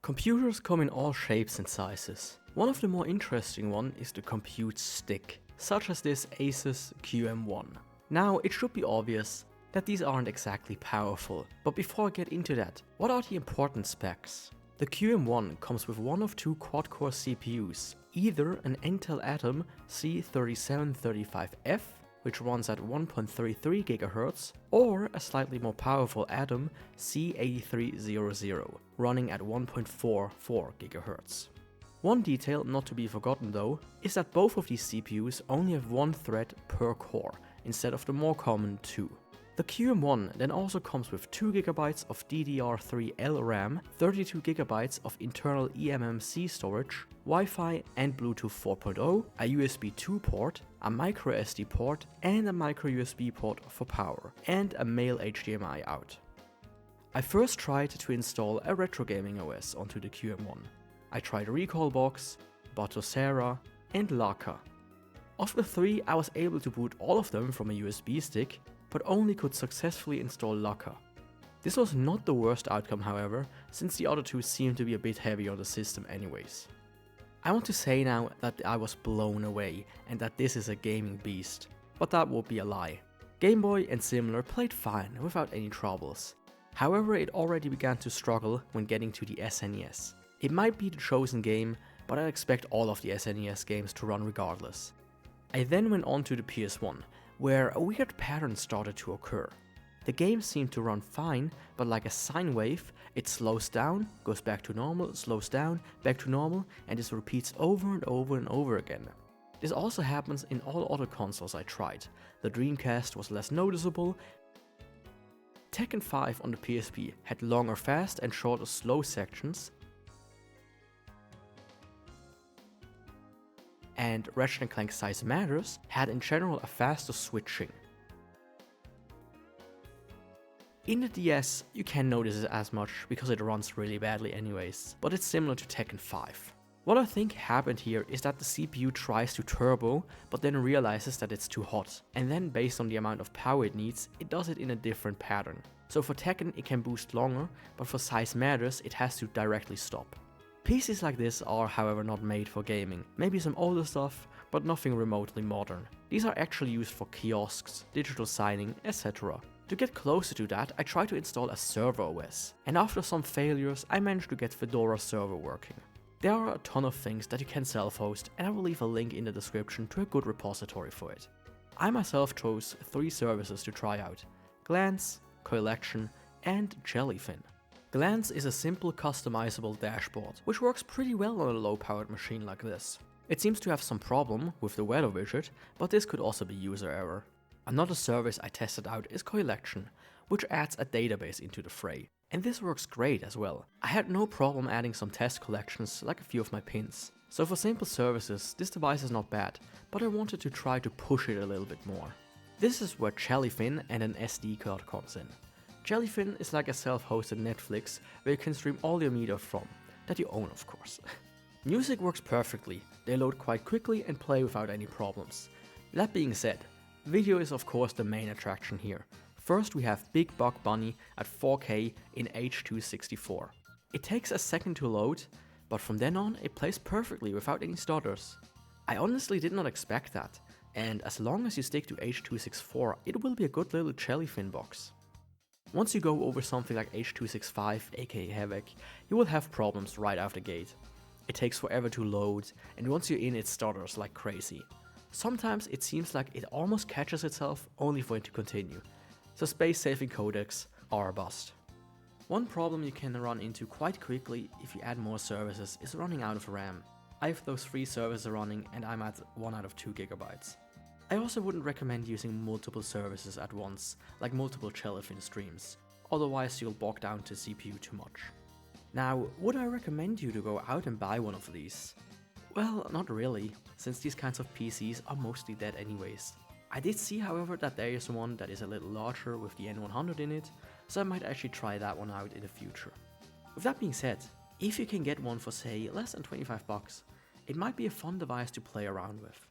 Computers come in all shapes and sizes. One of the more interesting one is the compute stick, such as this Asus QM1. Now, it should be obvious that these aren't exactly powerful, but before I get into that, what are the important specs? The QM1 comes with one of two quad-core CPUs, either an Intel Atom Z8300F, which runs at 1.33 GHz, or a slightly more powerful Atom Z8300, running at 1.44 GHz. One detail not to be forgotten though, is that both of these CPUs only have one thread per core, instead of the more common 2. The QM1 then also comes with 2GB of DDR3L RAM, 32GB of internal eMMC storage, Wi-Fi and Bluetooth 4.0, a USB 2 port, a microSD port and a microUSB port for power, and a male HDMI out. I first tried to install a retro gaming OS onto the QM1. I tried Recalbox, Batocera and Laka. Of the three, I was able to boot all of them from a USB stick, but only could successfully install Laka. This was not the worst outcome however, since the other two seemed to be a bit heavy on the system anyways. I want to say now that I was blown away and that this is a gaming beast, but that would be a lie. Game Boy and similar played fine without any troubles. However, it already began to struggle when getting to the SNES. It might be the chosen game, but I expect all of the SNES games to run regardless. I then went on to the PS1, where a weird pattern started to occur. The game seemed to run fine, but like a sine wave, it slows down, goes back to normal, slows down, back to normal, and this repeats over and over and over again. This also happens in all other consoles I tried. The Dreamcast was less noticeable. Tekken 5 on the PSP had longer fast and shorter slow sections, and Ratchet & Clank Size Matters had in general a faster switching. In the DS, you can't notice it as much because it runs really badly anyways, but it's similar to Tekken 5. What I think happened here is that the CPU tries to turbo, but then realizes that it's too hot, and then based on the amount of power it needs, it does it in a different pattern. So for Tekken it can boost longer, but for Size Matters it has to directly stop. PCs like this are however not made for gaming, maybe some older stuff, but nothing remotely modern. These are actually used for kiosks, digital signing, etc. To get closer to that, I tried to install a server OS, and after some failures I managed to get Fedora server working. There are a ton of things that you can self-host, and I will leave a link in the description to a good repository for it. I myself chose 3 services to try out: Glance, Koillection and Jellyfin. Glance is a simple customizable dashboard, which works pretty well on a low-powered machine like this. It seems to have some problem with the weather widget, but this could also be user error. Another service I tested out is Koillection, which adds a database into the fray, and this works great as well. I had no problem adding some test collections like a few of my pins. So for simple services, this device is not bad, but I wanted to try to push it a little bit more. This is where Jellyfin and an SD card comes in. Jellyfin is like a self-hosted Netflix where you can stream all your media from, that you own of course. Music works perfectly, they load quite quickly and play without any problems. That being said, video is of course the main attraction here. First we have Big Buck Bunny at 4K in H.264. It takes a second to load, but from then on it plays perfectly without any stutters. I honestly did not expect that, and as long as you stick to H.264 it will be a good little Jellyfin box. Once you go over something like H.265 aka Havoc, you will have problems right out the gate. It takes forever to load, and once you're in it stutters like crazy. Sometimes it seems like it almost catches itself only for it to continue, so space saving codecs are a bust. One problem you can run into quite quickly if you add more services is running out of RAM. I have those 3 services running and I'm at 1 out of 2 GB. I also wouldn't recommend using multiple services at once, like multiple Jellyfin streams, otherwise you'll bog down to CPU too much. Now, would I recommend you to go out and buy one of these? Well, not really, since these kinds of PCs are mostly dead anyways. I did see however that there is one that is a little larger with the N100 in it, so I might actually try that one out in the future. With that being said, if you can get one for say less than 25 bucks, it might be a fun device to play around with.